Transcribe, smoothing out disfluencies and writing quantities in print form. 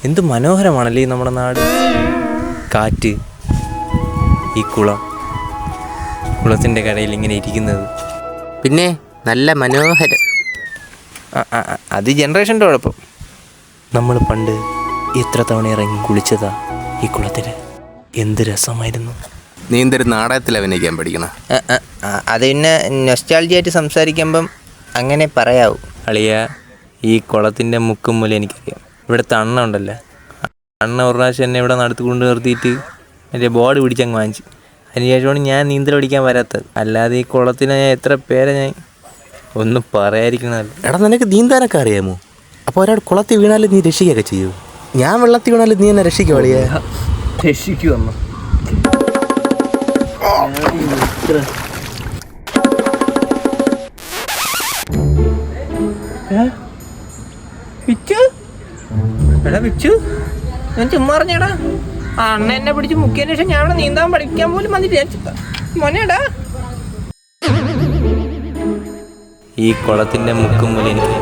എന്ത് മനോഹരമാണല്ലേ നമ്മുടെ നാട്. കാറ്റ്, ഈ കുളത്തിൻ്റെ കരയിൽ ഇങ്ങനെ ഇരിക്കുന്നത്, പിന്നെ നല്ല മനോഹരം. അത് ജനറേഷൻ്റെ കുഴപ്പം. നമ്മൾ പണ്ട് എത്ര തവണ ഇറങ്ങി കുളിച്ചതാ ഈ കുളത്തിൽ. എന്ത് രസമായിരുന്നു. നീ എന്തൊരു നാടകത്തിൽ അഭിനയിക്കാൻ പഠിക്കണം. അത് പിന്നെ നൊസ്റ്റാൾജിയായിട്ട് സംസാരിക്കുമ്പം അങ്ങനെ പറയാവൂ. അളിയ, ഈ കുളത്തിൻ്റെ മുക്കും മൂലം എനിക്കറിയാം. ഇവിടുത്തെ അണ്ണ ഉണ്ടല്ലോ, അണ്ണ ഒരു പ്രാവശ്യം എന്നെ ഇവിടെ നടത്തി കൊണ്ട് നിർത്തിയിട്ട് എൻ്റെ ബോഡി പിടിച്ചങ്ങ് വാങ്ങിച്ചു. അതിനുശേഷമാണ് ഞാൻ നീന്തൽ പഠിക്കാൻ വരാത്തത്. അല്ലാതെ ഈ കുളത്തിന് ഞാൻ എത്ര പേരെ ഞാൻ ഒന്നും പറയാതിരിക്കണമല്ലോ. എടാ, നിനക്ക് നീന്താനൊക്കെ അറിയാമോ? അപ്പോൾ ഒരാൾ കുളത്തിൽ വീണാലും നീ രക്ഷിക്കുകയൊക്കെ ചെയ്യൂ. ഞാൻ വെള്ളത്തിൽ വീണാലും നീ എന്നെ രക്ഷിക്കും അളിയാ. രക്ഷിക്കുവമ്മ. എടാ വിച്ചു, ഞാൻ ചുമ്മാ പറഞ്ഞടാ. അണ്ണ എന്നെ പിടിച്ച് മുക്കിയതിന് ശേഷം ഞാൻ അവിടെ നീന്താൻ പഠിക്കാൻ പോലും വന്നിട്ട് മോനേടാ. ഈ കുളത്തിന്റെ മുക്കും മൂലം എനിക്ക്